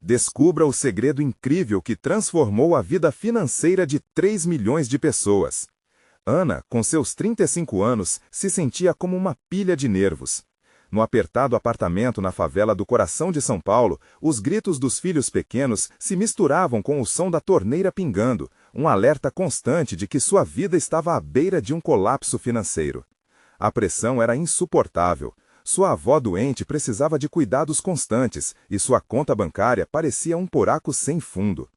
Descubra o segredo incrível que transformou a vida financeira de 3 milhões de pessoas. Ana, com seus 35 anos, se sentia como uma pilha de nervos. No apertado apartamento na favela do coração de São Paulo, os gritos dos filhos pequenos se misturavam com o som da torneira pingando, um alerta constante de que sua vida estava à beira de um colapso financeiro. A pressão era insuportável. Sua avó doente precisava de cuidados constantes e sua conta bancária parecia um buraco sem fundo.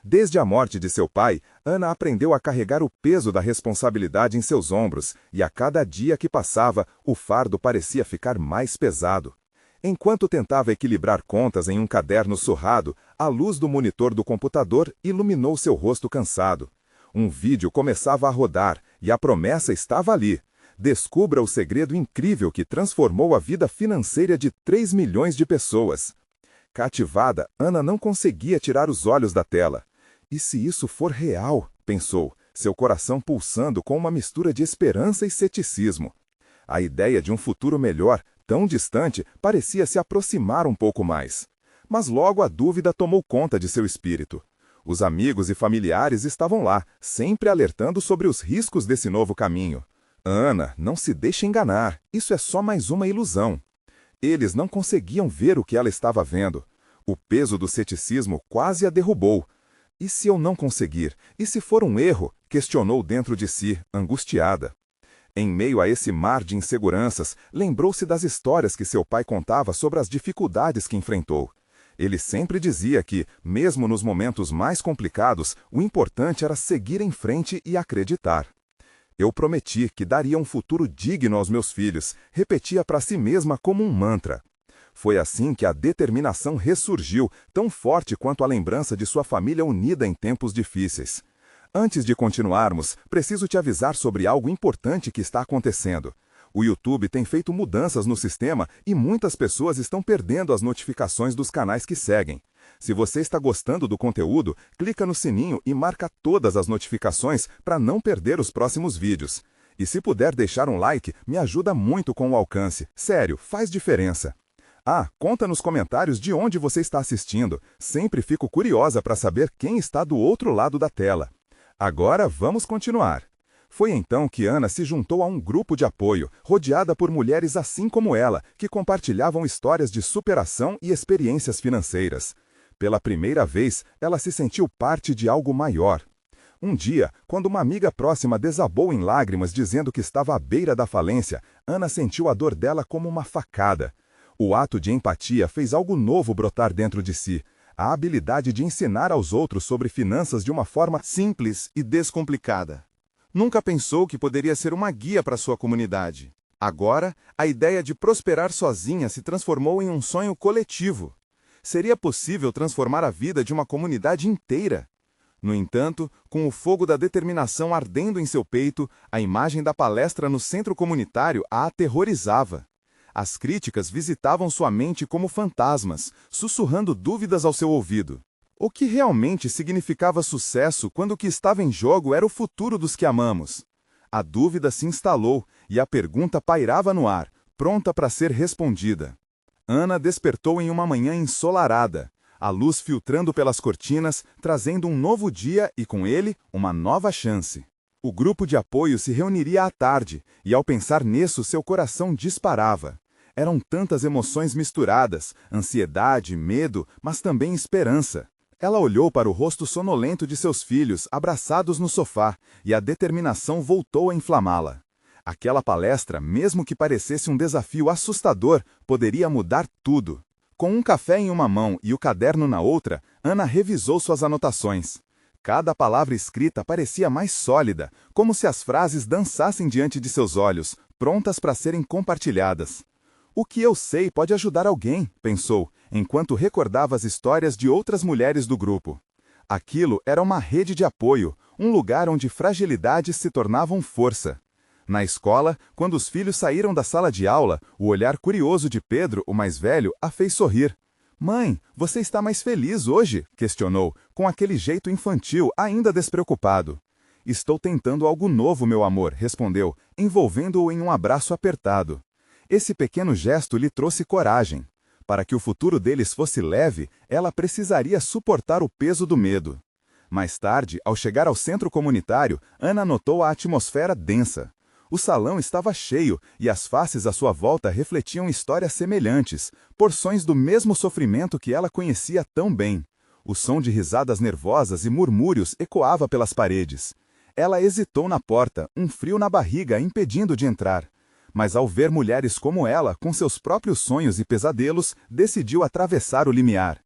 Desde a morte de seu pai, Ana aprendeu a carregar o peso da responsabilidade em seus ombros e a cada dia que passava, o fardo parecia ficar mais pesado. Enquanto tentava equilibrar contas em um caderno surrado, a luz do monitor do computador iluminou seu rosto cansado. Um vídeo começava a rodar e a promessa estava ali. Descubra o segredo incrível que transformou a vida financeira de 3 milhões de pessoas. Cativada, Ana não conseguia tirar os olhos da tela. E se isso for real? Pensou, seu coração pulsando com uma mistura de esperança e ceticismo. A ideia de um futuro melhor, tão distante, parecia se aproximar um pouco mais. Mas logo a dúvida tomou conta de seu espírito. Os amigos e familiares estavam lá, sempre alertando sobre os riscos desse novo caminho. Ana, não se deixe enganar, isso é só mais uma ilusão. Eles não conseguiam ver o que ela estava vendo. O peso do ceticismo quase a derrubou. E se eu não conseguir? E se for um erro? Questionou dentro de si, angustiada. Em meio a esse mar de inseguranças, lembrou-se das histórias que seu pai contava sobre as dificuldades que enfrentou. Ele sempre dizia que, mesmo nos momentos mais complicados, o importante era seguir em frente e acreditar. Eu prometi que daria um futuro digno aos meus filhos, repetia para si mesma como um mantra. Foi assim que a determinação ressurgiu, tão forte quanto a lembrança de sua família unida em tempos difíceis. Antes de continuarmos, preciso te avisar sobre algo importante que está acontecendo. O YouTube tem feito mudanças no sistema e muitas pessoas estão perdendo as notificações dos canais que seguem. Se você está gostando do conteúdo, clica no sininho e marca todas as notificações para não perder os próximos vídeos. E se puder deixar um like, me ajuda muito com o alcance. Sério, faz diferença. Ah, conta nos comentários de onde você está assistindo. Sempre fico curiosa para saber quem está do outro lado da tela. Agora vamos continuar. Foi então que Ana se juntou a um grupo de apoio, rodeada por mulheres assim como ela, que compartilhavam histórias de superação e experiências financeiras. Pela primeira vez, ela se sentiu parte de algo maior. Um dia, quando uma amiga próxima desabou em lágrimas dizendo que estava à beira da falência, Ana sentiu a dor dela como uma facada. O ato de empatia fez algo novo brotar dentro de si, a habilidade de ensinar aos outros sobre finanças de uma forma simples e descomplicada. Nunca pensou que poderia ser uma guia para sua comunidade. Agora, a ideia de prosperar sozinha se transformou em um sonho coletivo. Seria possível transformar a vida de uma comunidade inteira. No entanto, com o fogo da determinação ardendo em seu peito, a imagem da palestra no centro comunitário a aterrorizava. As críticas visitavam sua mente como fantasmas, sussurrando dúvidas ao seu ouvido. O que realmente significava sucesso quando o que estava em jogo era o futuro dos que amamos? A dúvida se instalou e a pergunta pairava no ar, pronta para ser respondida. Ana despertou em uma manhã ensolarada, a luz filtrando pelas cortinas, trazendo um novo dia e, com ele, uma nova chance. O grupo de apoio se reuniria à tarde, e ao pensar nisso, seu coração disparava. Eram tantas emoções misturadas, ansiedade, medo, mas também esperança. Ela olhou para o rosto sonolento de seus filhos, abraçados no sofá, e a determinação voltou a inflamá-la. Aquela palestra, mesmo que parecesse um desafio assustador, poderia mudar tudo. Com um café em uma mão e o caderno na outra, Ana revisou suas anotações. Cada palavra escrita parecia mais sólida, como se as frases dançassem diante de seus olhos, prontas para serem compartilhadas. O que eu sei pode ajudar alguém, pensou, enquanto recordava as histórias de outras mulheres do grupo. Aquilo era uma rede de apoio, um lugar onde fragilidades se tornavam força. Na escola, quando os filhos saíram da sala de aula, o olhar curioso de Pedro, o mais velho, a fez sorrir. "Mãe, você está mais feliz hoje?" questionou, com aquele jeito infantil, ainda despreocupado. "Estou tentando algo novo, meu amor", respondeu, envolvendo-o em um abraço apertado. Esse pequeno gesto lhe trouxe coragem. Para que o futuro deles fosse leve, ela precisaria suportar o peso do medo. Mais tarde, ao chegar ao centro comunitário, Ana notou a atmosfera densa. O salão estava cheio e as faces à sua volta refletiam histórias semelhantes, porções do mesmo sofrimento que ela conhecia tão bem. O som de risadas nervosas e murmúrios ecoava pelas paredes. Ela hesitou na porta, um frio na barriga impedindo de entrar. Mas ao ver mulheres como ela, com seus próprios sonhos e pesadelos, decidiu atravessar o limiar.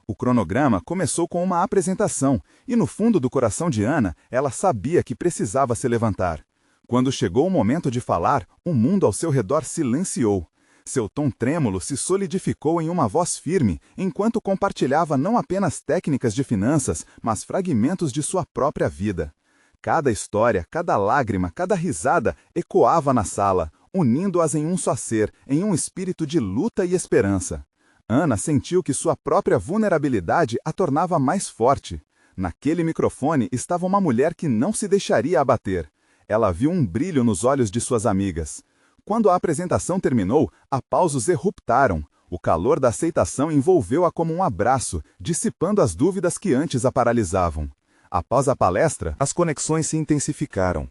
O cronograma começou com uma apresentação, e no fundo do coração de Ana, ela sabia que precisava se levantar. Quando chegou o momento de falar, o mundo ao seu redor silenciou. Seu tom trêmulo se solidificou em uma voz firme, enquanto compartilhava não apenas técnicas de finanças, mas fragmentos de sua própria vida. Cada história, cada lágrima, cada risada ecoava na sala, unindo-as em um só ser, em um espírito de luta e esperança. Ana sentiu que sua própria vulnerabilidade a tornava mais forte. Naquele microfone estava uma mulher que não se deixaria abater. Ela viu um brilho nos olhos de suas amigas. Quando a apresentação terminou, aplausos eruptaram. O calor da aceitação envolveu-a como um abraço, dissipando as dúvidas que antes a paralisavam. Após a palestra, as conexões se intensificaram.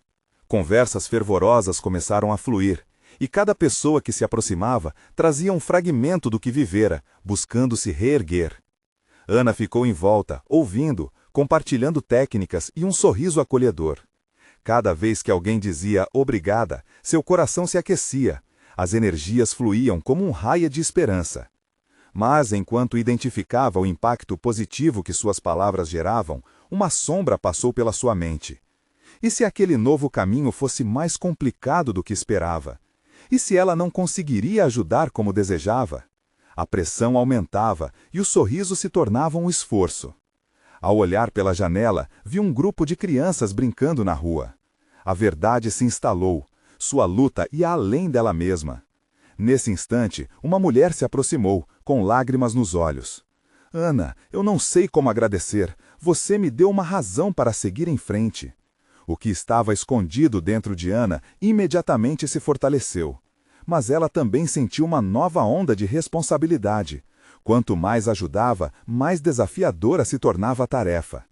Conversas fervorosas começaram a fluir, e cada pessoa que se aproximava trazia um fragmento do que vivera, buscando se reerguer. Ana ficou em volta, ouvindo, compartilhando técnicas e um sorriso acolhedor. Cada vez que alguém dizia obrigada, seu coração se aquecia, as energias fluíam como um raio de esperança. Mas, enquanto identificava o impacto positivo que suas palavras geravam, uma sombra passou pela sua mente. E se aquele novo caminho fosse mais complicado do que esperava? E se ela não conseguiria ajudar como desejava? A pressão aumentava e o sorriso se tornava um esforço. Ao olhar pela janela, viu um grupo de crianças brincando na rua. A verdade se instalou. Sua luta ia além dela mesma. Nesse instante, uma mulher se aproximou, com lágrimas nos olhos. Ana, eu não sei como agradecer. Você me deu uma razão para seguir em frente. O que estava escondido dentro de Ana imediatamente se fortaleceu. Mas ela também sentiu uma nova onda de responsabilidade. Quanto mais ajudava, mais desafiadora se tornava a tarefa.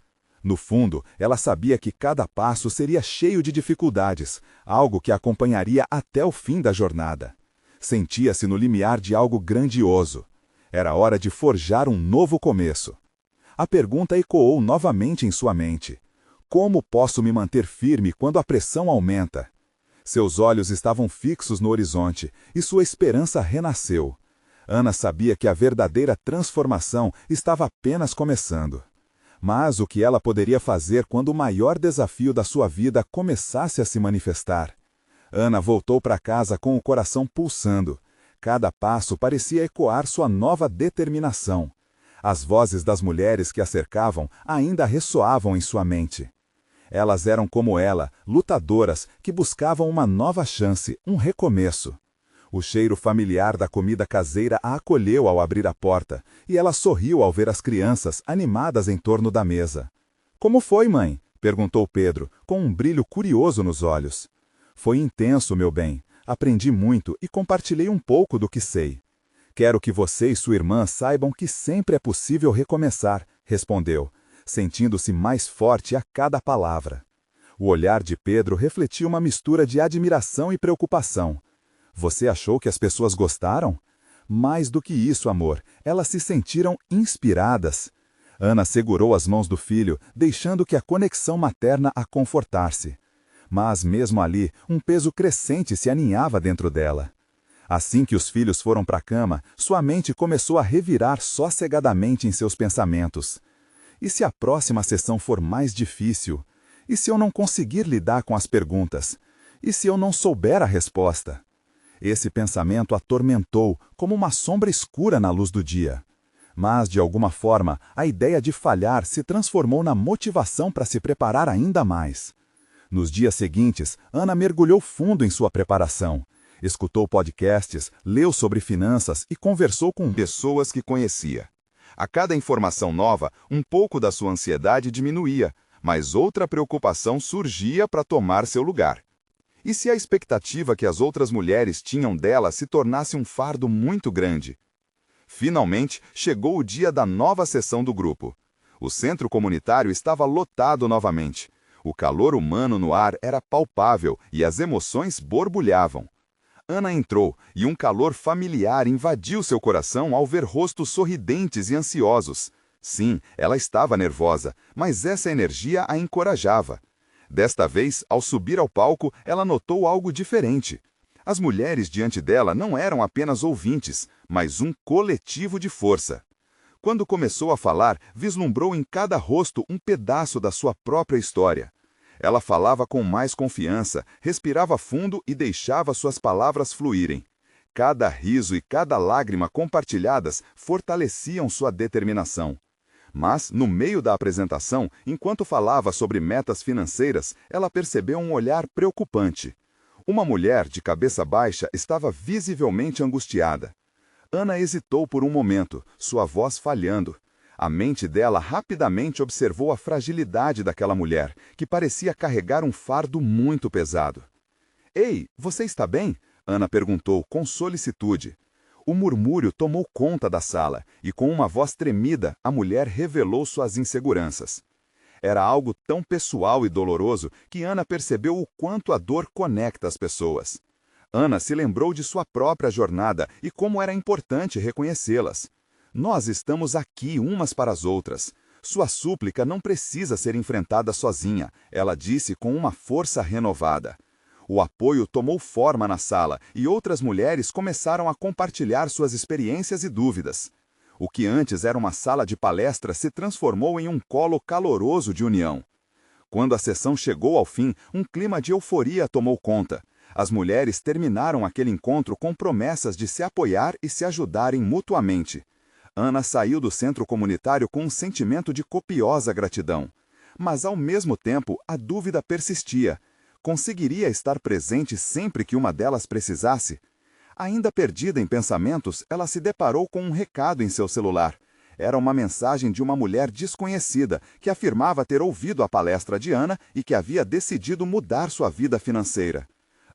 No fundo, ela sabia que cada passo seria cheio de dificuldades, algo que a acompanharia até o fim da jornada. Sentia-se no limiar de algo grandioso. Era hora de forjar um novo começo. A pergunta ecoou novamente em sua mente. Como posso me manter firme quando a pressão aumenta? Seus olhos estavam fixos no horizonte e sua esperança renasceu. Ana sabia que a verdadeira transformação estava apenas começando. Mas o que ela poderia fazer quando o maior desafio da sua vida começasse a se manifestar? Ana voltou para casa com o coração pulsando. Cada passo parecia ecoar sua nova determinação. As vozes das mulheres que a cercavam ainda ressoavam em sua mente. Elas eram como ela, lutadoras, que buscavam uma nova chance, um recomeço. O cheiro familiar da comida caseira a acolheu ao abrir a porta, e ela sorriu ao ver as crianças animadas em torno da mesa. Como foi, mãe? Perguntou Pedro, com um brilho curioso nos olhos. Foi intenso, meu bem. Aprendi muito e compartilhei um pouco do que sei. Quero que você e sua irmã saibam que sempre é possível recomeçar, respondeu, sentindo-se mais forte a cada palavra. O olhar de Pedro refletia uma mistura de admiração e preocupação. Você achou que as pessoas gostaram? Mais do que isso, amor, elas se sentiram inspiradas. Ana segurou as mãos do filho, deixando que a conexão materna a confortasse. Mas, mesmo ali, um peso crescente se aninhava dentro dela. Assim que os filhos foram para a cama, sua mente começou a revirar sossegadamente em seus pensamentos. E se a próxima sessão for mais difícil? E se eu não conseguir lidar com as perguntas? E se eu não souber a resposta? Esse pensamento atormentou, como uma sombra escura na luz do dia. Mas, de alguma forma, a ideia de falhar se transformou na motivação para se preparar ainda mais. Nos dias seguintes, Ana mergulhou fundo em sua preparação. Escutou podcasts, leu sobre finanças e conversou com pessoas que conhecia. A cada informação nova, um pouco da sua ansiedade diminuía, mas outra preocupação surgia para tomar seu lugar. E se a expectativa que as outras mulheres tinham dela se tornasse um fardo muito grande? Finalmente, chegou o dia da nova sessão do grupo. O centro comunitário estava lotado novamente. O calor humano no ar era palpável e as emoções borbulhavam. Ana entrou e um calor familiar invadiu seu coração ao ver rostos sorridentes e ansiosos. Sim, ela estava nervosa, mas essa energia a encorajava. Desta vez, ao subir ao palco, ela notou algo diferente. As mulheres diante dela não eram apenas ouvintes, mas um coletivo de força. Quando começou a falar, vislumbrou em cada rosto um pedaço da sua própria história. Ela falava com mais confiança, respirava fundo e deixava suas palavras fluírem. Cada riso e cada lágrima compartilhadas fortaleciam sua determinação. Mas, no meio da apresentação, enquanto falava sobre metas financeiras, ela percebeu um olhar preocupante. Uma mulher de cabeça baixa estava visivelmente angustiada. Ana hesitou por um momento, sua voz falhando. A mente dela rapidamente observou a fragilidade daquela mulher, que parecia carregar um fardo muito pesado. "Ei, você está bem?" Ana perguntou com solicitude. O murmúrio tomou conta da sala, e com uma voz tremida, a mulher revelou suas inseguranças. Era algo tão pessoal e doloroso que Ana percebeu o quanto a dor conecta as pessoas. Ana se lembrou de sua própria jornada e como era importante reconhecê-las. Nós estamos aqui umas para as outras. Sua súplica não precisa ser enfrentada sozinha, ela disse com uma força renovada. O apoio tomou forma na sala e outras mulheres começaram a compartilhar suas experiências e dúvidas. O que antes era uma sala de palestra se transformou em um colo caloroso de união. Quando a sessão chegou ao fim, um clima de euforia tomou conta. As mulheres terminaram aquele encontro com promessas de se apoiar e se ajudarem mutuamente. Ana saiu do centro comunitário com um sentimento de copiosa gratidão. Mas, ao mesmo tempo, a dúvida persistia. Conseguiria estar presente sempre que uma delas precisasse? Ainda perdida em pensamentos, ela se deparou com um recado em seu celular. Era uma mensagem de uma mulher desconhecida, que afirmava ter ouvido a palestra de Ana e que havia decidido mudar sua vida financeira.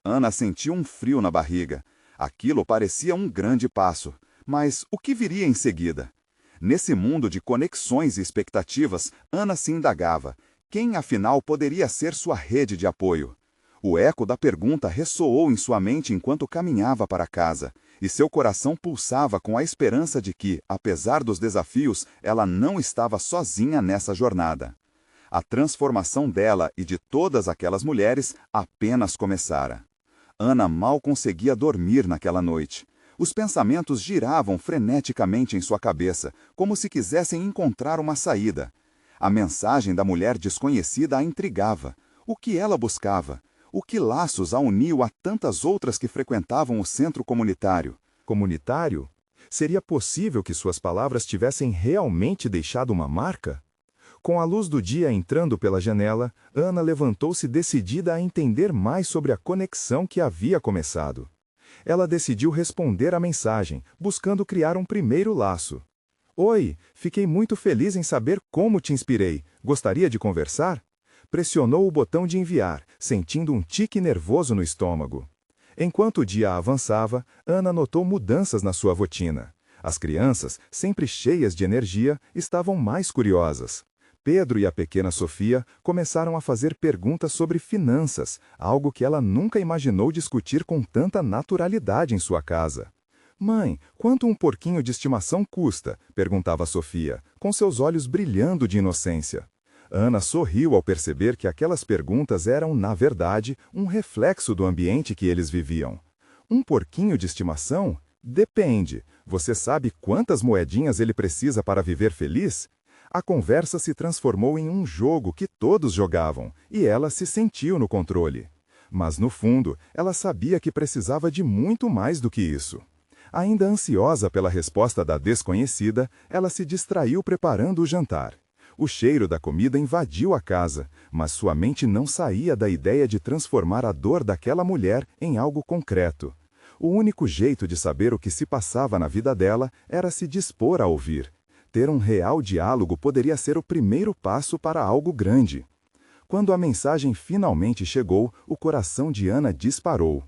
Ana sentiu um frio na barriga. Aquilo parecia um grande passo. Mas o que viria em seguida? Nesse mundo de conexões e expectativas, Ana se indagava. Quem, afinal, poderia ser sua rede de apoio? O eco da pergunta ressoou em sua mente enquanto caminhava para casa, e seu coração pulsava com a esperança de que, apesar dos desafios, ela não estava sozinha nessa jornada. A transformação dela e de todas aquelas mulheres apenas começara. Ana mal conseguia dormir naquela noite. Os pensamentos giravam freneticamente em sua cabeça, como se quisessem encontrar uma saída. A mensagem da mulher desconhecida a intrigava. O que ela buscava? O que laços a uniu a tantas outras que frequentavam o centro comunitário? Comunitário? Seria possível que suas palavras tivessem realmente deixado uma marca? Com a luz do dia entrando pela janela, Ana levantou-se decidida a entender mais sobre a conexão que havia começado. Ela decidiu responder à mensagem, buscando criar um primeiro laço. "Oi, fiquei muito feliz em saber como te inspirei. Gostaria de conversar?" Pressionou o botão de enviar, sentindo um tique nervoso no estômago. Enquanto o dia avançava, Ana notou mudanças na sua rotina. As crianças, sempre cheias de energia, estavam mais curiosas. Pedro e a pequena Sofia começaram a fazer perguntas sobre finanças, algo que ela nunca imaginou discutir com tanta naturalidade em sua casa. "Mãe, quanto um porquinho de estimação custa?" perguntava Sofia, com seus olhos brilhando de inocência. Ana sorriu ao perceber que aquelas perguntas eram, na verdade, um reflexo do ambiente que eles viviam. "Um porquinho de estimação? Depende. Você sabe quantas moedinhas ele precisa para viver feliz?" A conversa se transformou em um jogo que todos jogavam, e ela se sentiu no controle. Mas, no fundo, ela sabia que precisava de muito mais do que isso. Ainda ansiosa pela resposta da desconhecida, ela se distraiu preparando o jantar. O cheiro da comida invadiu a casa, mas sua mente não saía da ideia de transformar a dor daquela mulher em algo concreto. O único jeito de saber o que se passava na vida dela era se dispor a ouvir. Ter um real diálogo poderia ser o primeiro passo para algo grande. Quando a mensagem finalmente chegou, o coração de Ana disparou.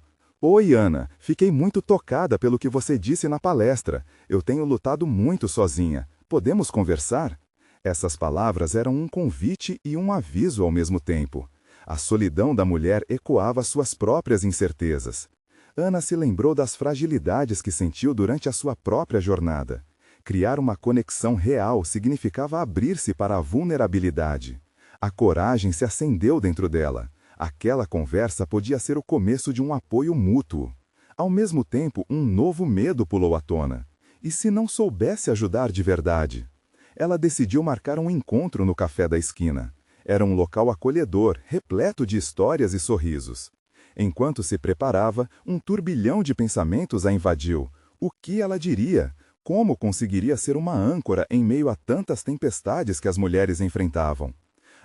Oi, Ana. Fiquei muito tocada pelo que você disse na palestra. Eu tenho lutado muito sozinha. Podemos conversar? Essas palavras eram um convite e um aviso ao mesmo tempo. A solidão da mulher ecoava suas próprias incertezas. Ana se lembrou das fragilidades que sentiu durante a sua própria jornada. Criar uma conexão real significava abrir-se para a vulnerabilidade. A coragem se acendeu dentro dela. Aquela conversa podia ser o começo de um apoio mútuo. Ao mesmo tempo, um novo medo pulou à tona. E se não soubesse ajudar de verdade? Ela decidiu marcar um encontro no café da esquina. Era um local acolhedor, repleto de histórias e sorrisos. Enquanto se preparava, um turbilhão de pensamentos a invadiu. O que ela diria? Como conseguiria ser uma âncora em meio a tantas tempestades que as mulheres enfrentavam?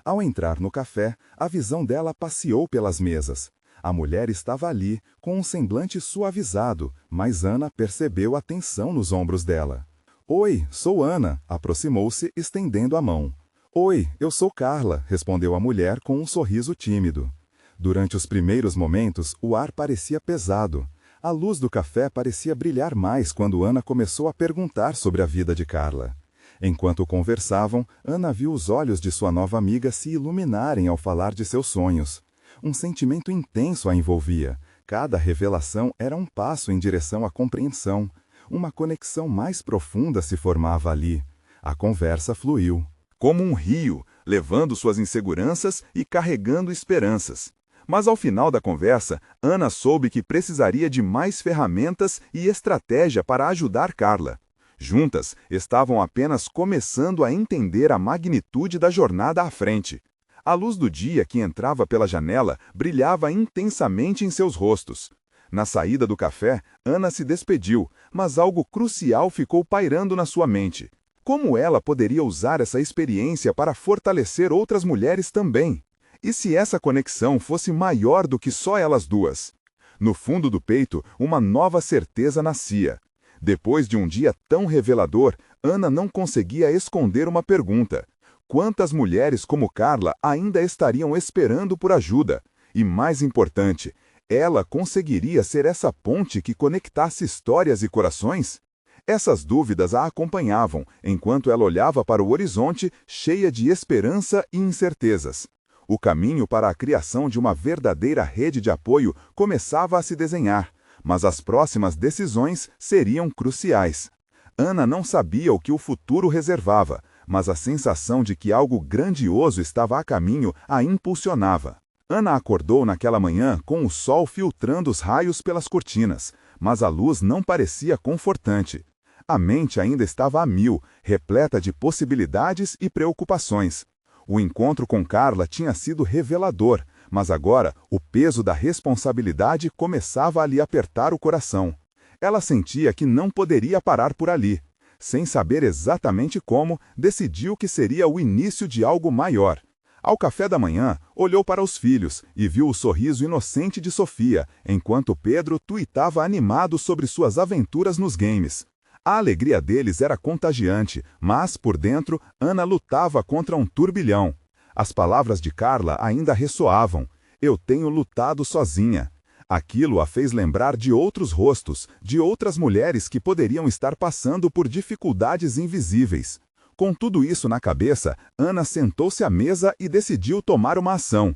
Ao entrar no café, a visão dela passeou pelas mesas. A mulher estava ali, com um semblante suavizado, mas Ana percebeu a tensão nos ombros dela. Oi, sou Ana, aproximou-se, estendendo a mão. Oi, eu sou Carla, respondeu a mulher com um sorriso tímido. Durante os primeiros momentos, o ar parecia pesado. A luz do café parecia brilhar mais quando Ana começou a perguntar sobre a vida de Carla. Enquanto conversavam, Ana viu os olhos de sua nova amiga se iluminarem ao falar de seus sonhos. Um sentimento intenso a envolvia. Cada revelação era um passo em direção à compreensão. Uma conexão mais profunda se formava ali. A conversa fluiu. Como um rio, levando suas inseguranças e carregando esperanças. Mas ao final da conversa, Ana soube que precisaria de mais ferramentas e estratégia para ajudar Carla. Juntas, estavam apenas começando a entender a magnitude da jornada à frente. A luz do dia que entrava pela janela brilhava intensamente em seus rostos. Na saída do café, Ana se despediu, mas algo crucial ficou pairando na sua mente. Como ela poderia usar essa experiência para fortalecer outras mulheres também? E se essa conexão fosse maior do que só elas duas? No fundo do peito, uma nova certeza nascia. Depois de um dia tão revelador, Ana não conseguia esconder uma pergunta. Quantas mulheres como Carla ainda estariam esperando por ajuda? E mais importante, ela conseguiria ser essa ponte que conectasse histórias e corações? Essas dúvidas a acompanhavam, enquanto ela olhava para o horizonte, cheia de esperança e incertezas. O caminho para a criação de uma verdadeira rede de apoio começava a se desenhar, mas as próximas decisões seriam cruciais. Ana não sabia o que o futuro reservava, mas a sensação de que algo grandioso estava a caminho a impulsionava. Ana acordou naquela manhã com o sol filtrando os raios pelas cortinas, mas a luz não parecia confortante. A mente ainda estava a mil, repleta de possibilidades e preocupações. O encontro com Carla tinha sido revelador, mas agora o peso da responsabilidade começava a lhe apertar o coração. Ela sentia que não poderia parar por ali. Sem saber exatamente como, decidiu que seria o início de algo maior. Ao café da manhã, olhou para os filhos e viu o sorriso inocente de Sofia, enquanto Pedro tuitava animado sobre suas aventuras nos games. A alegria deles era contagiante, mas, por dentro, Ana lutava contra um turbilhão. As palavras de Carla ainda ressoavam. Eu tenho lutado sozinha. Aquilo a fez lembrar de outros rostos, de outras mulheres que poderiam estar passando por dificuldades invisíveis. Com tudo isso na cabeça, Ana sentou-se à mesa e decidiu tomar uma ação.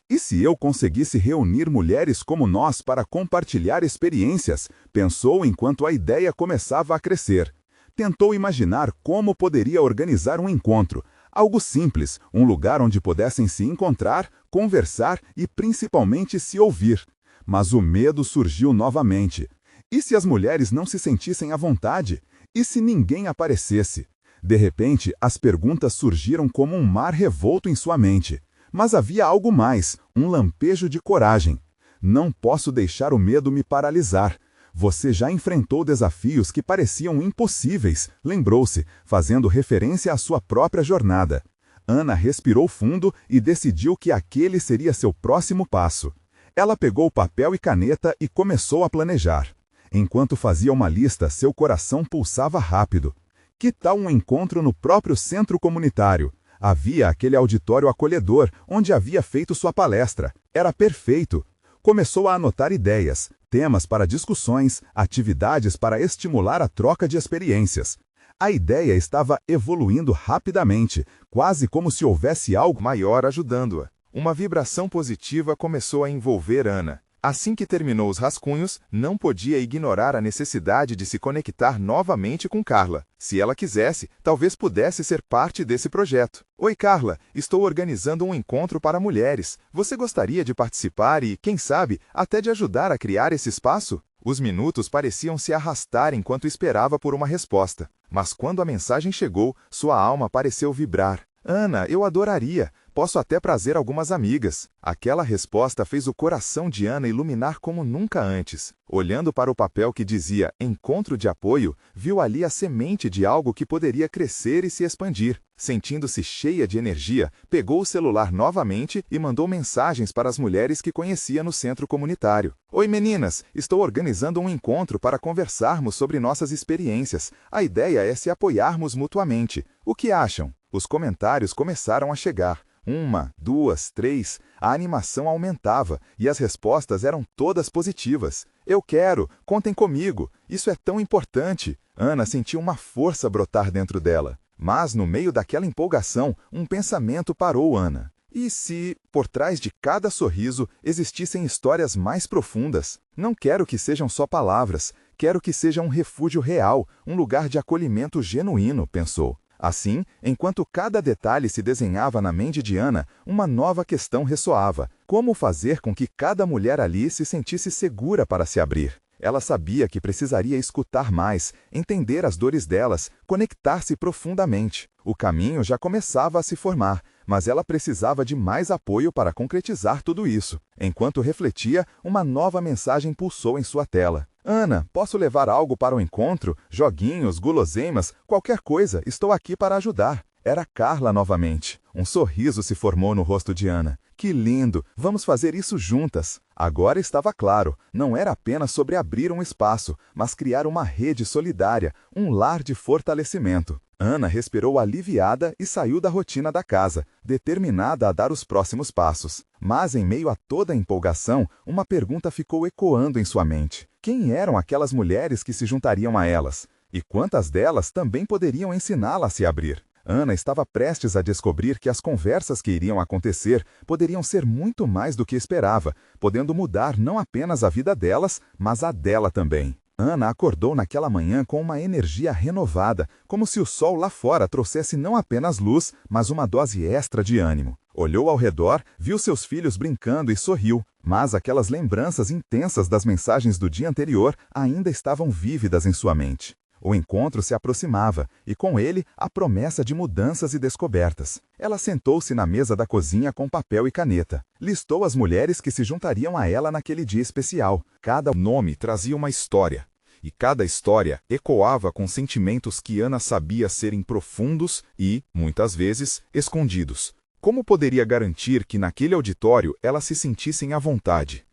E se eu conseguisse reunir mulheres como nós para compartilhar experiências? Pensou enquanto a ideia começava a crescer. Tentou imaginar como poderia organizar um encontro. Algo simples, um lugar onde pudessem se encontrar, conversar e principalmente se ouvir. Mas o medo surgiu novamente. E se as mulheres não se sentissem à vontade? E se ninguém aparecesse? De repente, as perguntas surgiram como um mar revolto em sua mente. Mas havia algo mais, um lampejo de coragem. Não posso deixar o medo me paralisar. Você já enfrentou desafios que pareciam impossíveis, lembrou-se, fazendo referência à sua própria jornada. Ana respirou fundo e decidiu que aquele seria seu próximo passo. Ela pegou papel e caneta e começou a planejar. Enquanto fazia uma lista, seu coração pulsava rápido. Que tal um encontro no próprio centro comunitário? Havia aquele auditório acolhedor onde havia feito sua palestra. Era perfeito. Começou a anotar ideias, temas para discussões, atividades para estimular a troca de experiências. A ideia estava evoluindo rapidamente, quase como se houvesse algo maior ajudando-a. Uma vibração positiva começou a envolver Ana. Assim que terminou os rascunhos, não podia ignorar a necessidade de se conectar novamente com Carla. Se ela quisesse, talvez pudesse ser parte desse projeto. Oi, Carla, estou organizando um encontro para mulheres. Você gostaria de participar e, quem sabe, até de ajudar a criar esse espaço? Os minutos pareciam se arrastar enquanto esperava por uma resposta. Mas quando a mensagem chegou, sua alma pareceu vibrar. Ana, eu adoraria. Posso até trazer algumas amigas. Aquela resposta fez o coração de Ana iluminar como nunca antes. Olhando para o papel que dizia Encontro de Apoio, viu ali a semente de algo que poderia crescer e se expandir. Sentindo-se cheia de energia, pegou o celular novamente e mandou mensagens para as mulheres que conhecia no centro comunitário. Oi meninas, estou organizando um encontro para conversarmos sobre nossas experiências. A ideia é se apoiarmos mutuamente. O que acham? Os comentários começaram a chegar. 1, 2, 3, a animação aumentava e as respostas eram todas positivas. Eu quero, contem comigo, isso é tão importante. Ana sentiu uma força brotar dentro dela. Mas, no meio daquela empolgação, um pensamento parou Ana. E se, por trás de cada sorriso, existissem histórias mais profundas? Não quero que sejam só palavras, quero que seja um refúgio real, um lugar de acolhimento genuíno, pensou. Assim, enquanto cada detalhe se desenhava na mente de Ana, uma nova questão ressoava. Como fazer com que cada mulher ali se sentisse segura para se abrir? Ela sabia que precisaria escutar mais, entender as dores delas, conectar-se profundamente. O caminho já começava a se formar, mas ela precisava de mais apoio para concretizar tudo isso. Enquanto refletia, uma nova mensagem pulsou em sua tela. Ana, posso levar algo para o encontro? Joguinhos, guloseimas, qualquer coisa, estou aqui para ajudar. Era Carla novamente. Um sorriso se formou no rosto de Ana. Que lindo! Vamos fazer isso juntas. Agora estava claro, não era apenas sobre abrir um espaço, mas criar uma rede solidária, um lar de fortalecimento. Ana respirou aliviada e saiu da rotina da casa, determinada a dar os próximos passos. Mas, em meio a toda a empolgação, uma pergunta ficou ecoando em sua mente. Quem eram aquelas mulheres que se juntariam a elas? E quantas delas também poderiam ensiná-la a se abrir? Ana estava prestes a descobrir que as conversas que iriam acontecer poderiam ser muito mais do que esperava, podendo mudar não apenas a vida delas, mas a dela também. Ana acordou naquela manhã com uma energia renovada, como se o sol lá fora trouxesse não apenas luz, mas uma dose extra de ânimo. Olhou ao redor, viu seus filhos brincando e sorriu, mas aquelas lembranças intensas das mensagens do dia anterior ainda estavam vívidas em sua mente. O encontro se aproximava, e com ele, a promessa de mudanças e descobertas. Ela sentou-se na mesa da cozinha com papel e caneta. Listou as mulheres que se juntariam a ela naquele dia especial. Cada nome trazia uma história, e cada história ecoava com sentimentos que Ana sabia serem profundos e, muitas vezes, escondidos. Como poderia garantir que naquele auditório elas se sentissem à vontade?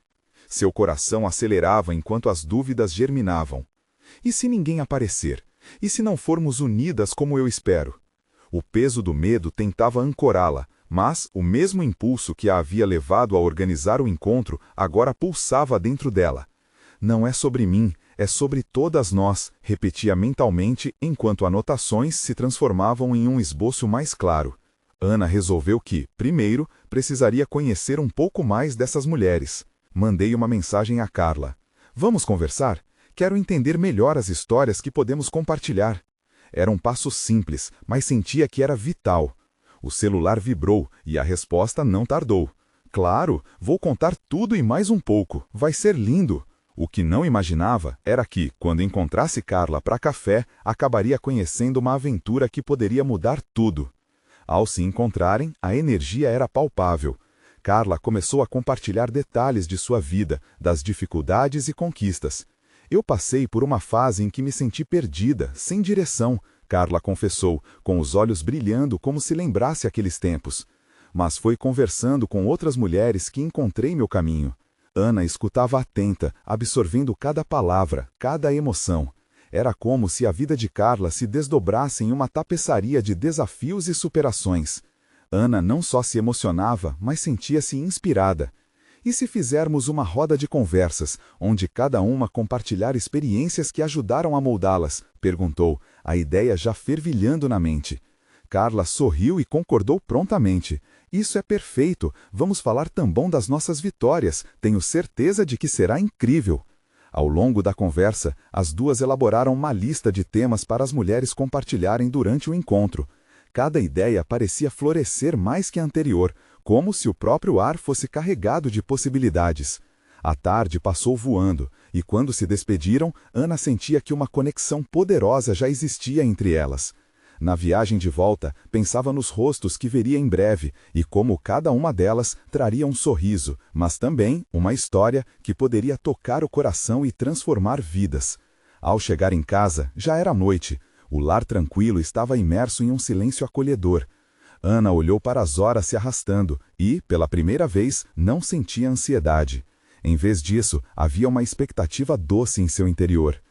Seu coração acelerava enquanto as dúvidas germinavam. E se ninguém aparecer? E se não formos unidas como eu espero? O peso do medo tentava ancorá-la, mas o mesmo impulso que a havia levado a organizar o encontro agora pulsava dentro dela. Não é sobre mim, é sobre todas nós, repetia mentalmente enquanto anotações se transformavam em um esboço mais claro. Ana resolveu que, primeiro, precisaria conhecer um pouco mais dessas mulheres. Mandei uma mensagem a Carla. Vamos conversar? Quero entender melhor as histórias que podemos compartilhar. Era um passo simples, mas sentia que era vital. O celular vibrou e a resposta não tardou. Claro, vou contar tudo e mais um pouco. Vai ser lindo. O que não imaginava era que, quando encontrasse Carla para café, acabaria conhecendo uma aventura que poderia mudar tudo. Ao se encontrarem, a energia era palpável. Carla começou a compartilhar detalhes de sua vida, das dificuldades e conquistas. Eu passei por uma fase em que me senti perdida, sem direção, Carla confessou, com os olhos brilhando como se lembrasse aqueles tempos. Mas foi conversando com outras mulheres que encontrei meu caminho. Ana escutava atenta, absorvendo cada palavra, cada emoção. Era como se a vida de Carla se desdobrasse em uma tapeçaria de desafios e superações. Ana não só se emocionava, mas sentia-se inspirada. E se fizermos uma roda de conversas, onde cada uma compartilhar experiências que ajudaram a moldá-las? Perguntou, a ideia já fervilhando na mente. Carla sorriu e concordou prontamente. Isso é perfeito, vamos falar também das nossas vitórias, tenho certeza de que será incrível. Ao longo da conversa, as duas elaboraram uma lista de temas para as mulheres compartilharem durante o encontro. Cada ideia parecia florescer mais que a anterior, como se o próprio ar fosse carregado de possibilidades. A tarde passou voando, e quando se despediram, Ana sentia que uma conexão poderosa já existia entre elas. Na viagem de volta, pensava nos rostos que veria em breve e como cada uma delas traria um sorriso, mas também uma história que poderia tocar o coração e transformar vidas. Ao chegar em casa, já era noite. O lar tranquilo estava imerso em um silêncio acolhedor. Ana olhou para as horas se arrastando e, pela primeira vez, não sentia ansiedade. Em vez disso, havia uma expectativa doce em seu interior.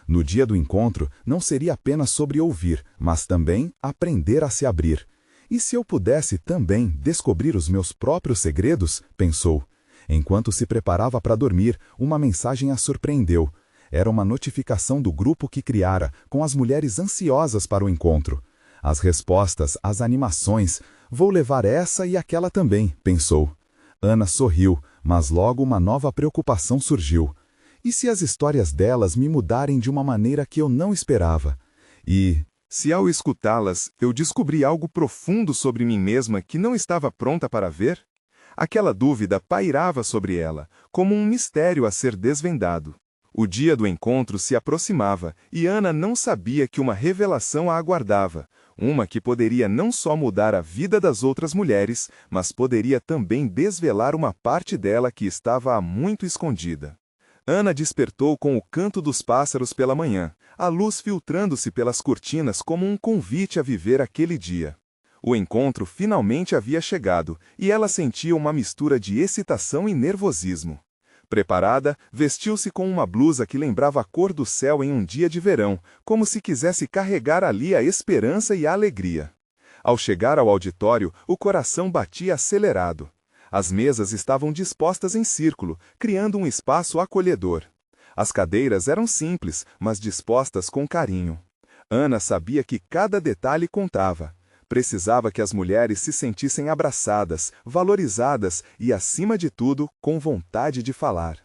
No dia do encontro, não seria apenas sobre ouvir, mas também aprender a se abrir. E se eu pudesse também descobrir os meus próprios segredos? Pensou. Enquanto se preparava para dormir, uma mensagem a surpreendeu. Era uma notificação do grupo que criara, com as mulheres ansiosas para o encontro. As respostas, as animações, vou levar essa e aquela também, pensou. Ana sorriu, mas logo uma nova preocupação surgiu. E se as histórias delas me mudarem de uma maneira que eu não esperava? E se ao escutá-las eu descobri algo profundo sobre mim mesma que não estava pronta para ver? Aquela dúvida pairava sobre ela, como um mistério a ser desvendado. O dia do encontro se aproximava e Ana não sabia que uma revelação a aguardava, uma que poderia não só mudar a vida das outras mulheres, mas poderia também desvelar uma parte dela que estava há muito escondida. Ana despertou com o canto dos pássaros pela manhã, a luz filtrando-se pelas cortinas como um convite a viver aquele dia. O encontro finalmente havia chegado, e ela sentia uma mistura de excitação e nervosismo. Preparada, vestiu-se com uma blusa que lembrava a cor do céu em um dia de verão, como se quisesse carregar ali a esperança e a alegria. Ao chegar ao auditório, o coração batia acelerado. As mesas estavam dispostas em círculo, criando um espaço acolhedor. As cadeiras eram simples, mas dispostas com carinho. Ana sabia que cada detalhe contava. Precisava que as mulheres se sentissem abraçadas, valorizadas e, acima de tudo, com vontade de falar.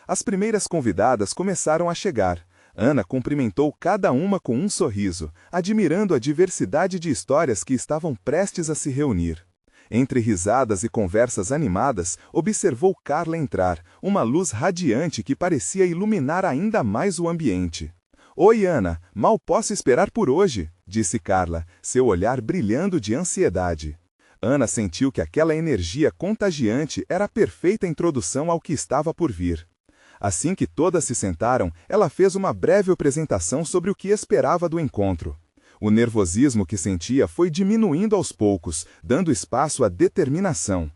As primeiras convidadas começaram a chegar. Ana cumprimentou cada uma com um sorriso, admirando a diversidade de histórias que estavam prestes a se reunir. Entre risadas e conversas animadas, observou Carla entrar, uma luz radiante que parecia iluminar ainda mais o ambiente. «Oi, Ana, mal posso esperar por hoje», disse Carla, seu olhar brilhando de ansiedade. Ana sentiu que aquela energia contagiante era a perfeita introdução ao que estava por vir. Assim que todas se sentaram, ela fez uma breve apresentação sobre o que esperava do encontro. O nervosismo que sentia foi diminuindo aos poucos, dando espaço à determinação.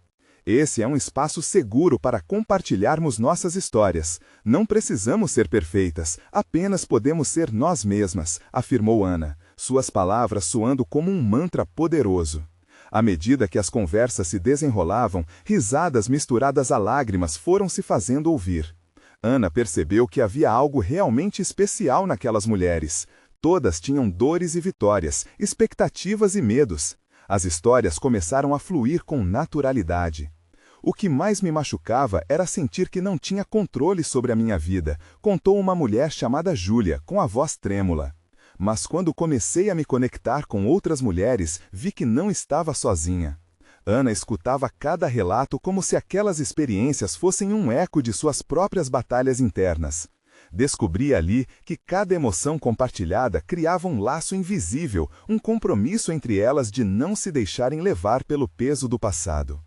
Esse é um espaço seguro para compartilharmos nossas histórias. Não precisamos ser perfeitas, apenas podemos ser nós mesmas, afirmou Ana, suas palavras soando como um mantra poderoso. À medida que as conversas se desenrolavam, risadas misturadas a lágrimas foram se fazendo ouvir. Ana percebeu que havia algo realmente especial naquelas mulheres. Todas tinham dores e vitórias, expectativas e medos. As histórias começaram a fluir com naturalidade. O que mais me machucava era sentir que não tinha controle sobre a minha vida, contou uma mulher chamada Júlia, com a voz trêmula. Mas quando comecei a me conectar com outras mulheres, vi que não estava sozinha. Ana escutava cada relato como se aquelas experiências fossem um eco de suas próprias batalhas internas. Descobri ali que cada emoção compartilhada criava um laço invisível, um compromisso entre elas de não se deixarem levar pelo peso do passado.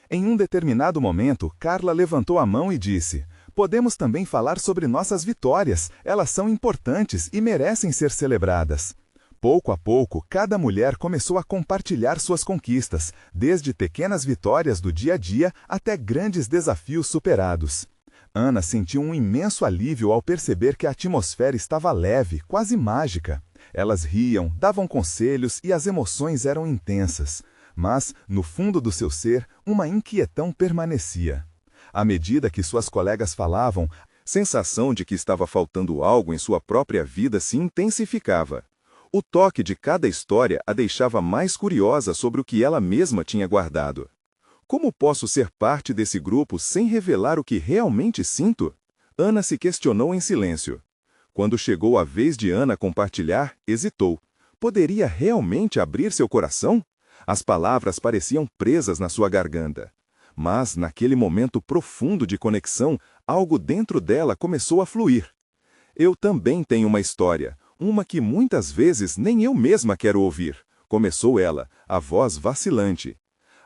Em um determinado momento, Carla levantou a mão e disse: «Podemos também falar sobre nossas vitórias, elas são importantes e merecem ser celebradas». Pouco a pouco, cada mulher começou a compartilhar suas conquistas, desde pequenas vitórias do dia a dia até grandes desafios superados. Ana sentiu um imenso alívio ao perceber que a atmosfera estava leve, quase mágica. Elas riam, davam conselhos e as emoções eram intensas. Mas, no fundo do seu ser, uma inquietão permanecia. À medida que suas colegas falavam, a sensação de que estava faltando algo em sua própria vida se intensificava. O toque de cada história a deixava mais curiosa sobre o que ela mesma tinha guardado. Como posso ser parte desse grupo sem revelar o que realmente sinto? Ana se questionou em silêncio. Quando chegou a vez de Ana compartilhar, hesitou. Poderia realmente abrir seu coração? As palavras pareciam presas na sua garganta. Mas, naquele momento profundo de conexão, algo dentro dela começou a fluir. Eu também tenho uma história, uma que muitas vezes nem eu mesma quero ouvir. Começou ela, a voz vacilante.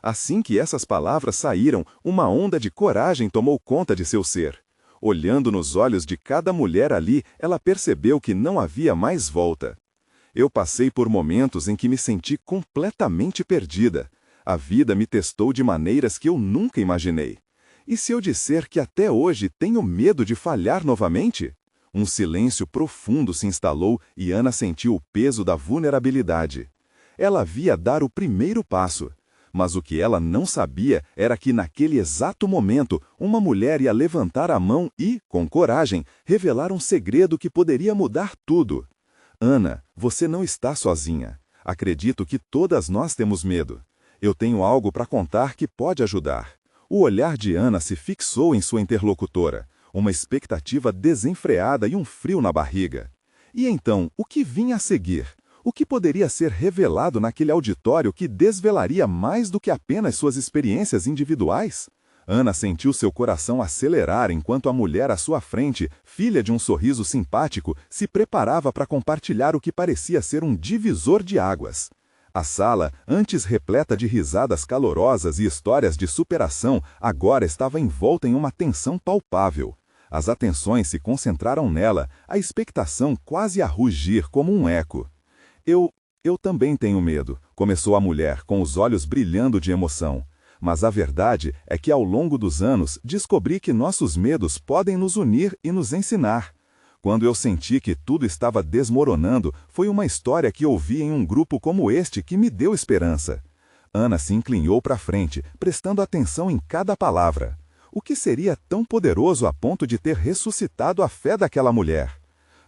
Assim que essas palavras saíram, uma onda de coragem tomou conta de seu ser. Olhando nos olhos de cada mulher ali, ela percebeu que não havia mais volta. Eu passei por momentos em que me senti completamente perdida. A vida me testou de maneiras que eu nunca imaginei. E se eu disser que até hoje tenho medo de falhar novamente? Um silêncio profundo se instalou e Ana sentiu o peso da vulnerabilidade. Ela havia dar o primeiro passo. Mas o que ela não sabia era que naquele exato momento, uma mulher ia levantar a mão e, com coragem, revelar um segredo que poderia mudar tudo. Ana, você não está sozinha. Acredito que todas nós temos medo. Eu tenho algo para contar que pode ajudar. O olhar de Ana se fixou em sua interlocutora, uma expectativa desenfreada e um frio na barriga. E então, o que vinha a seguir? O que poderia ser revelado naquele auditório que desvelaria mais do que apenas suas experiências individuais? Ana sentiu seu coração acelerar enquanto a mulher à sua frente, filha de um sorriso simpático, se preparava para compartilhar o que parecia ser um divisor de águas. A sala, antes repleta de risadas calorosas e histórias de superação, agora estava envolta em uma tensão palpável. As atenções se concentraram nela, a expectação quase a rugir como um eco. Eu também tenho medo, começou a mulher, com os olhos brilhando de emoção. Mas a verdade é que ao longo dos anos descobri que nossos medos podem nos unir e nos ensinar. Quando eu senti que tudo estava desmoronando, foi uma história que ouvi em um grupo como este que me deu esperança. Ana se inclinou para frente, prestando atenção em cada palavra. O que seria tão poderoso a ponto de ter ressuscitado a fé daquela mulher?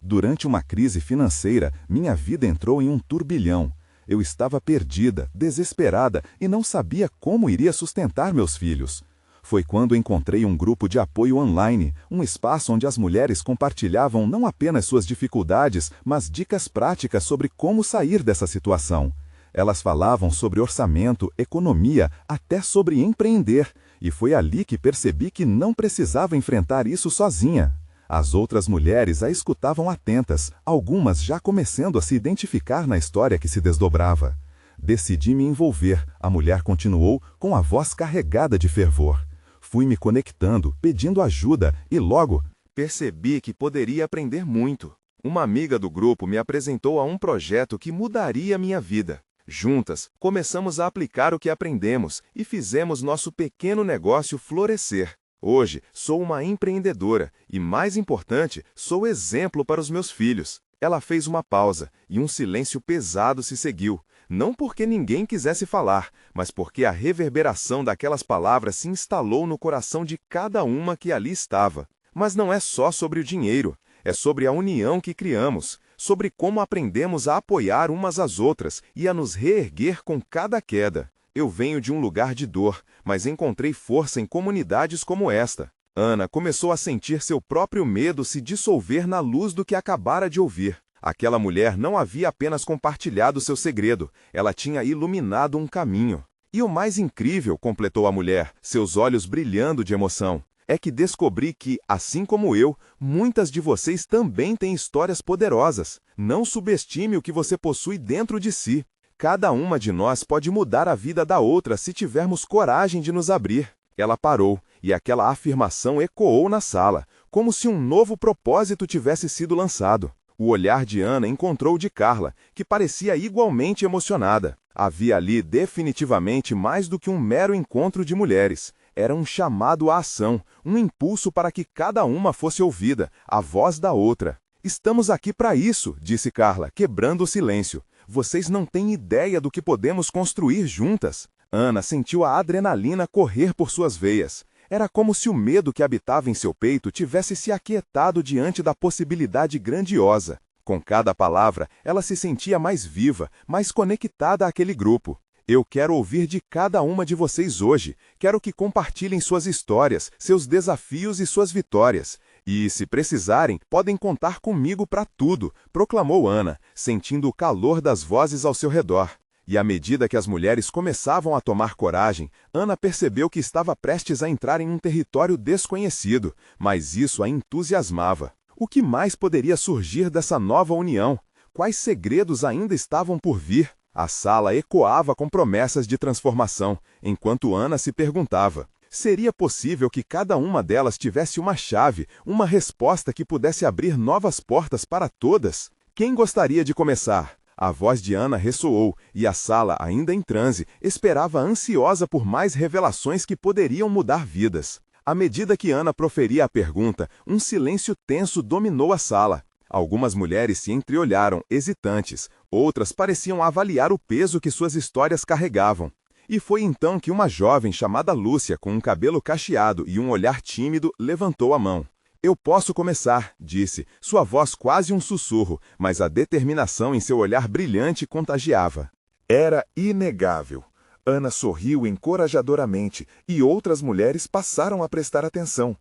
Durante uma crise financeira, minha vida entrou em um turbilhão. Eu estava perdida, desesperada e não sabia como iria sustentar meus filhos. Foi quando encontrei um grupo de apoio online, um espaço onde as mulheres compartilhavam não apenas suas dificuldades, mas dicas práticas sobre como sair dessa situação. Elas falavam sobre orçamento, economia, até sobre empreender, e foi ali que percebi que não precisava enfrentar isso sozinha. As outras mulheres a escutavam atentas, algumas já começando a se identificar na história que se desdobrava. Decidi me envolver, a mulher continuou, com a voz carregada de fervor. Fui me conectando, pedindo ajuda, e logo percebi que poderia aprender muito. Uma amiga do grupo me apresentou a um projeto que mudaria minha vida. Juntas, começamos a aplicar o que aprendemos e fizemos nosso pequeno negócio florescer. Hoje, sou uma empreendedora e, mais importante, sou exemplo para os meus filhos. Ela fez uma pausa e um silêncio pesado se seguiu. Não porque ninguém quisesse falar, mas porque a reverberação daquelas palavras se instalou no coração de cada uma que ali estava. Mas não é só sobre o dinheiro, é sobre a união que criamos, sobre como aprendemos a apoiar umas às outras e a nos reerguer com cada queda. Eu venho de um lugar de dor, mas encontrei força em comunidades como esta. Ana começou a sentir seu próprio medo se dissolver na luz do que acabara de ouvir. Aquela mulher não havia apenas compartilhado seu segredo, ela tinha iluminado um caminho. E o mais incrível, completou a mulher, seus olhos brilhando de emoção, é que descobri que, assim como eu, muitas de vocês também têm histórias poderosas. Não subestime o que você possui dentro de si. Cada uma de nós pode mudar a vida da outra se tivermos coragem de nos abrir. Ela parou, e aquela afirmação ecoou na sala, como se um novo propósito tivesse sido lançado. O olhar de Ana encontrou o de Carla, que parecia igualmente emocionada. Havia ali definitivamente mais do que um mero encontro de mulheres. Era um chamado à ação, um impulso para que cada uma fosse ouvida, a voz da outra. Estamos aqui para isso, disse Carla, quebrando o silêncio. Vocês não têm ideia do que podemos construir juntas. Ana sentiu a adrenalina correr por suas veias. Era como se o medo que habitava em seu peito tivesse se aquietado diante da possibilidade grandiosa. Com cada palavra, ela se sentia mais viva, mais conectada àquele grupo. Eu quero ouvir de cada uma de vocês hoje. Quero que compartilhem suas histórias, seus desafios e suas vitórias. E, se precisarem, podem contar comigo para tudo, proclamou Ana, sentindo o calor das vozes ao seu redor. E à medida que as mulheres começavam a tomar coragem, Ana percebeu que estava prestes a entrar em um território desconhecido, mas isso a entusiasmava. O que mais poderia surgir dessa nova união? Quais segredos ainda estavam por vir? A sala ecoava com promessas de transformação, enquanto Ana se perguntava: seria possível que cada uma delas tivesse uma chave, uma resposta que pudesse abrir novas portas para todas? Quem gostaria de começar? A voz de Ana ressoou, e a sala, ainda em transe, esperava ansiosa por mais revelações que poderiam mudar vidas. À medida que Ana proferia a pergunta, um silêncio tenso dominou a sala. Algumas mulheres se entreolharam, hesitantes, outras pareciam avaliar o peso que suas histórias carregavam. E foi então que uma jovem chamada Lúcia, com um cabelo cacheado e um olhar tímido, levantou a mão. Eu posso começar, disse, sua voz quase um sussurro, mas a determinação em seu olhar brilhante contagiava. Era inegável. Ana sorriu encorajadoramente e outras mulheres passaram a prestar atenção.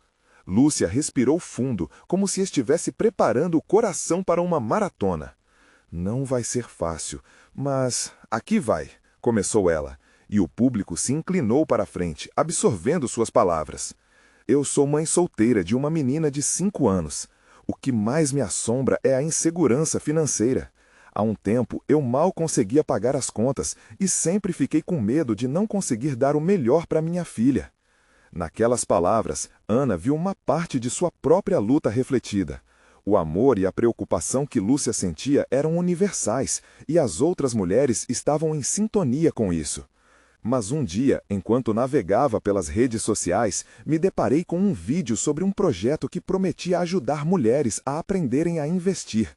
Lúcia respirou fundo, como se estivesse preparando o coração para uma maratona. Não vai ser fácil, mas aqui vai, começou ela, e o público se inclinou para a frente, absorvendo suas palavras. Eu sou mãe solteira de uma menina de 5 anos. O que mais me assombra é a insegurança financeira. Há um tempo, eu mal conseguia pagar as contas e sempre fiquei com medo de não conseguir dar o melhor para minha filha. Naquelas palavras, Ana viu uma parte de sua própria luta refletida. O amor e a preocupação que Lúcia sentia eram universais, e as outras mulheres estavam em sintonia com isso. Mas um dia, enquanto navegava pelas redes sociais, me deparei com um vídeo sobre um projeto que prometia ajudar mulheres a aprenderem a investir.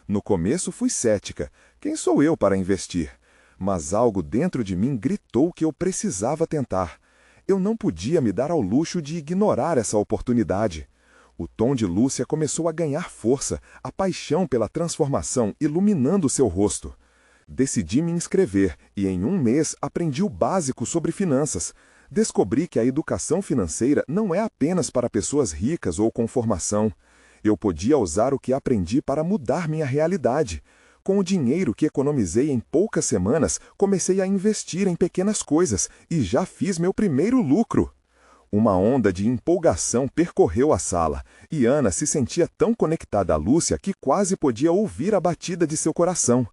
No começo fui cética. Quem sou eu para investir? Mas algo dentro de mim gritou que eu precisava tentar. Eu não podia me dar ao luxo de ignorar essa oportunidade. O tom de Lúcia começou a ganhar força, a paixão pela transformação iluminando seu rosto. Decidi me inscrever e em um mês aprendi o básico sobre finanças. Descobri que a educação financeira não é apenas para pessoas ricas ou com formação. Eu podia usar o que aprendi para mudar minha realidade. Com o dinheiro que economizei em poucas semanas, comecei a investir em pequenas coisas e já fiz meu primeiro lucro. Uma onda de empolgação percorreu a sala e Ana se sentia tão conectada a Lúcia que quase podia ouvir a batida de seu coração.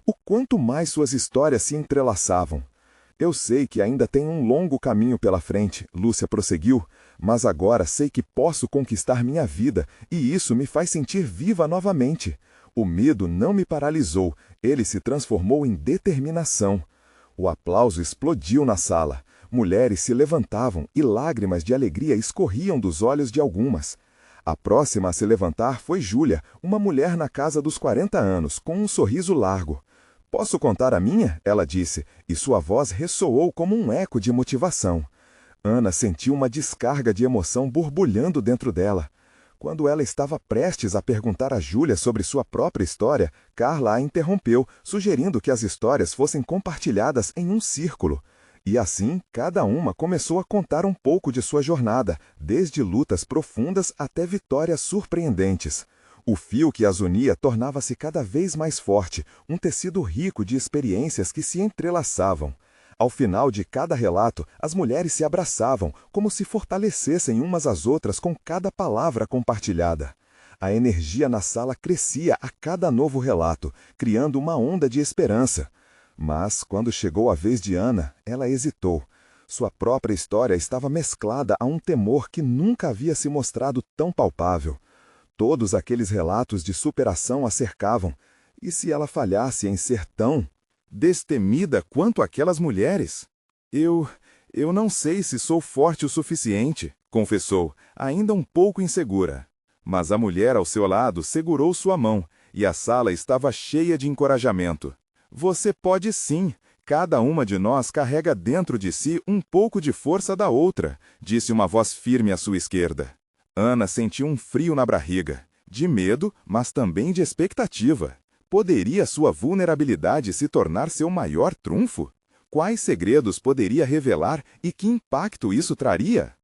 O quanto mais suas histórias se entrelaçavam. Eu sei que ainda tem um longo caminho pela frente, Lúcia prosseguiu, mas agora sei que posso conquistar minha vida e isso me faz sentir viva novamente. O medo não me paralisou, ele se transformou em determinação. O aplauso explodiu na sala. Mulheres se levantavam e lágrimas de alegria escorriam dos olhos de algumas. A próxima a se levantar foi Júlia, uma mulher na casa dos 40 anos, com um sorriso largo. Posso contar a minha? Ela disse, e sua voz ressoou como um eco de motivação. Ana sentiu uma descarga de emoção borbulhando dentro dela. Quando ela estava prestes a perguntar a Júlia sobre sua própria história, Carla a interrompeu, sugerindo que as histórias fossem compartilhadas em um círculo. E assim, cada uma começou a contar um pouco de sua jornada, desde lutas profundas até vitórias surpreendentes. O fio que as unia tornava-se cada vez mais forte, um tecido rico de experiências que se entrelaçavam. Ao final de cada relato, as mulheres se abraçavam, como se fortalecessem umas às outras com cada palavra compartilhada. A energia na sala crescia a cada novo relato, criando uma onda de esperança. Mas, quando chegou a vez de Ana, ela hesitou. Sua própria história estava mesclada a um temor que nunca havia se mostrado tão palpável. Todos aqueles relatos de superação a cercavam. E se ela falhasse em ser tão destemida quanto aquelas mulheres? Eu não sei se sou forte o suficiente, confessou, ainda um pouco insegura. Mas a mulher ao seu lado segurou sua mão, e a sala estava cheia de encorajamento. Você pode sim. Cada uma de nós carrega dentro de si um pouco de força da outra, disse uma voz firme à sua esquerda. Ana sentiu um frio na barriga, de medo, mas também de expectativa. Poderia sua vulnerabilidade se tornar seu maior trunfo? Quais segredos poderia revelar e que impacto isso traria?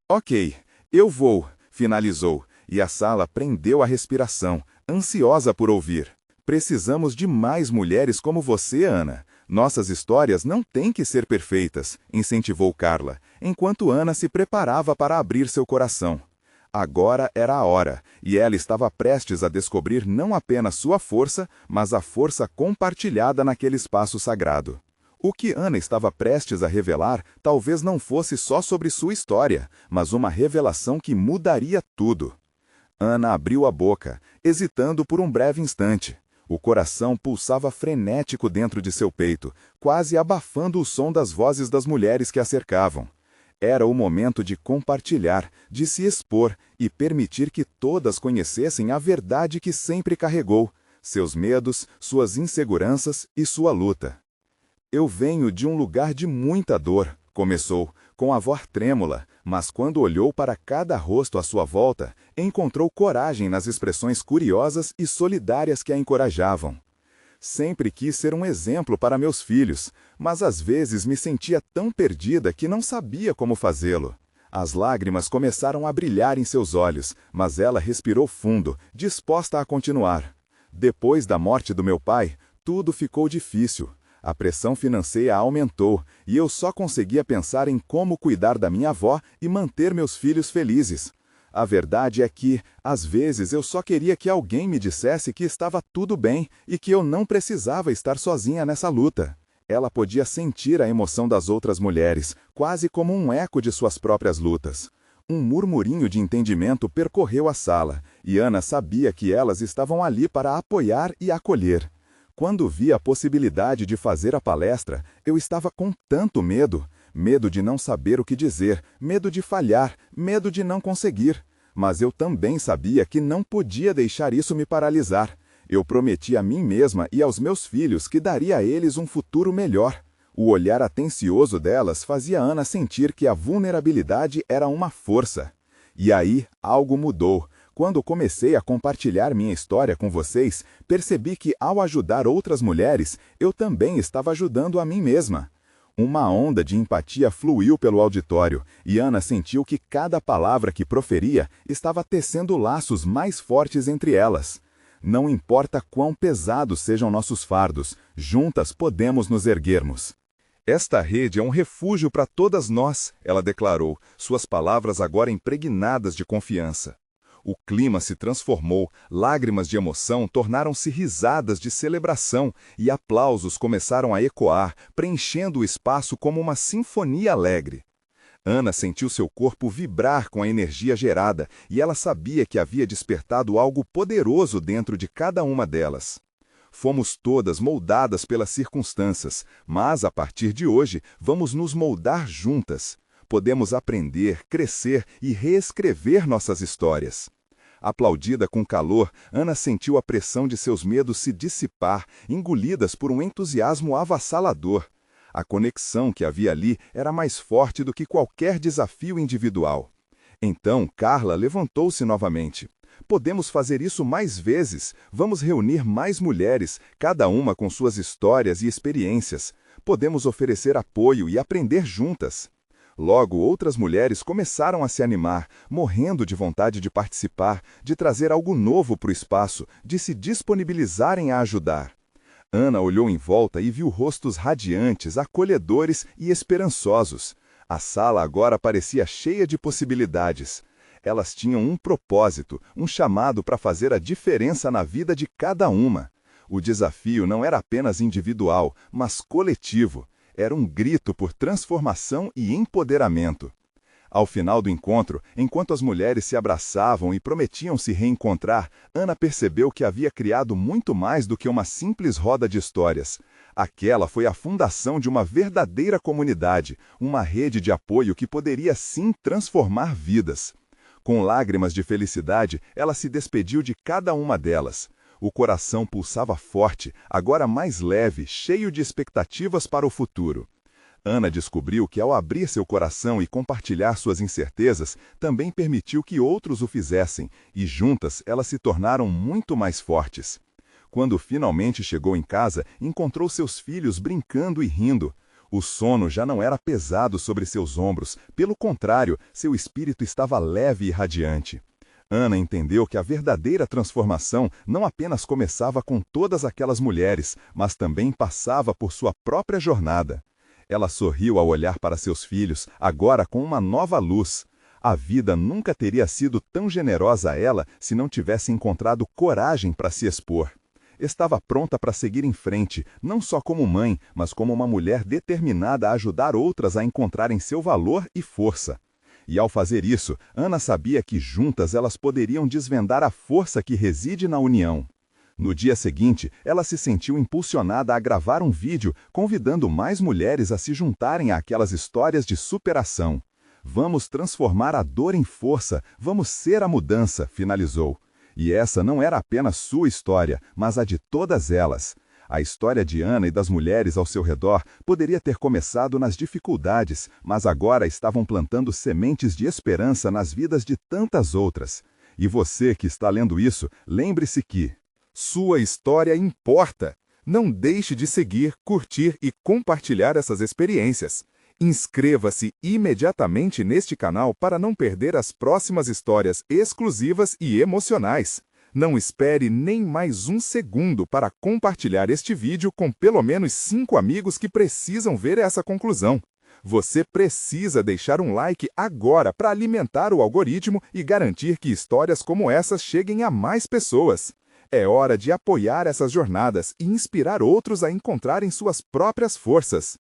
Ok, eu vou, finalizou, e a sala prendeu a respiração, ansiosa por ouvir. Precisamos de mais mulheres como você, Ana. Nossas histórias não têm que ser perfeitas, incentivou Carla, enquanto Ana se preparava para abrir seu coração. Agora era a hora, e ela estava prestes a descobrir não apenas sua força, mas a força compartilhada naquele espaço sagrado. O que Ana estava prestes a revelar talvez não fosse só sobre sua história, mas uma revelação que mudaria tudo. Ana abriu a boca, hesitando por um breve instante. O coração pulsava frenético dentro de seu peito, quase abafando o som das vozes das mulheres que a cercavam. Era o momento de compartilhar, de se expor e permitir que todas conhecessem a verdade que sempre carregou, seus medos, suas inseguranças e sua luta. Eu venho de um lugar de muita dor, começou, com a voz trêmula, mas quando olhou para cada rosto à sua volta, encontrou coragem nas expressões curiosas e solidárias que a encorajavam. Sempre quis ser um exemplo para meus filhos, mas às vezes me sentia tão perdida que não sabia como fazê-lo. As lágrimas começaram a brilhar em seus olhos, mas ela respirou fundo, disposta a continuar. Depois da morte do meu pai, tudo ficou difícil. A pressão financeira aumentou, e eu só conseguia pensar em como cuidar da minha avó e manter meus filhos felizes. A verdade é que, às vezes, eu só queria que alguém me dissesse que estava tudo bem e que eu não precisava estar sozinha nessa luta. Ela podia sentir a emoção das outras mulheres, quase como um eco de suas próprias lutas. Um murmurinho de entendimento percorreu a sala, e Ana sabia que elas estavam ali para apoiar e acolher. Quando vi a possibilidade de fazer a palestra, eu estava com tanto medo. Medo de não saber o que dizer, medo de falhar, medo de não conseguir. Mas eu também sabia que não podia deixar isso me paralisar. Eu prometi a mim mesma e aos meus filhos que daria a eles um futuro melhor. O olhar atencioso delas fazia Ana sentir que a vulnerabilidade era uma força. E aí, algo mudou. Quando comecei a compartilhar minha história com vocês, percebi que, ao ajudar outras mulheres, eu também estava ajudando a mim mesma. Uma onda de empatia fluiu pelo auditório, e Ana sentiu que cada palavra que proferia estava tecendo laços mais fortes entre elas. Não importa quão pesados sejam nossos fardos, juntas podemos nos erguermos. Esta rede é um refúgio para todas nós, ela declarou, suas palavras agora impregnadas de confiança. O clima se transformou, lágrimas de emoção tornaram-se risadas de celebração e aplausos começaram a ecoar, preenchendo o espaço como uma sinfonia alegre. Ana sentiu seu corpo vibrar com a energia gerada e ela sabia que havia despertado algo poderoso dentro de cada uma delas. Fomos todas moldadas pelas circunstâncias, mas a partir de hoje vamos nos moldar juntas. Podemos aprender, crescer e reescrever nossas histórias. Aplaudida com calor, Ana sentiu a pressão de seus medos se dissipar, engolidas por um entusiasmo avassalador. A conexão que havia ali era mais forte do que qualquer desafio individual. Então, Carla levantou-se novamente. Podemos fazer isso mais vezes. Vamos reunir mais mulheres, cada uma com suas histórias e experiências. Podemos oferecer apoio e aprender juntas. Logo, outras mulheres começaram a se animar, morrendo de vontade de participar, de trazer algo novo para o espaço, de se disponibilizarem a ajudar. Ana olhou em volta e viu rostos radiantes, acolhedores e esperançosos. A sala agora parecia cheia de possibilidades. Elas tinham um propósito, um chamado para fazer a diferença na vida de cada uma. O desafio não era apenas individual, mas coletivo. Era um grito por transformação e empoderamento. Ao final do encontro, enquanto as mulheres se abraçavam e prometiam se reencontrar, Ana percebeu que havia criado muito mais do que uma simples roda de histórias. Aquela foi a fundação de uma verdadeira comunidade, uma rede de apoio que poderia sim transformar vidas. Com lágrimas de felicidade, ela se despediu de cada uma delas. O coração pulsava forte, agora mais leve, cheio de expectativas para o futuro. Ana descobriu que, ao abrir seu coração e compartilhar suas incertezas, também permitiu que outros o fizessem, e juntas elas se tornaram muito mais fortes. Quando finalmente chegou em casa, encontrou seus filhos brincando e rindo. O sono já não era pesado sobre seus ombros, pelo contrário, seu espírito estava leve e radiante. Ana entendeu que a verdadeira transformação não apenas começava com todas aquelas mulheres, mas também passava por sua própria jornada. Ela sorriu ao olhar para seus filhos, agora com uma nova luz. A vida nunca teria sido tão generosa a ela se não tivesse encontrado coragem para se expor. Estava pronta para seguir em frente, não só como mãe, mas como uma mulher determinada a ajudar outras a encontrarem seu valor e força. E ao fazer isso, Ana sabia que juntas elas poderiam desvendar a força que reside na união. No dia seguinte, ela se sentiu impulsionada a gravar um vídeo, convidando mais mulheres a se juntarem àquelas histórias de superação. Vamos transformar a dor em força, vamos ser a mudança, finalizou. E essa não era apenas sua história, mas a de todas elas. A história de Ana e das mulheres ao seu redor poderia ter começado nas dificuldades, mas agora estavam plantando sementes de esperança nas vidas de tantas outras. E você que está lendo isso, lembre-se que sua história importa. Não deixe de seguir, curtir e compartilhar essas experiências. Inscreva-se imediatamente neste canal para não perder as próximas histórias exclusivas e emocionais. Não espere nem mais um segundo para compartilhar este vídeo com pelo menos 5 amigos que precisam ver essa conclusão. Você precisa deixar um like agora para alimentar o algoritmo e garantir que histórias como essas cheguem a mais pessoas. É hora de apoiar essas jornadas e inspirar outros a encontrarem suas próprias forças.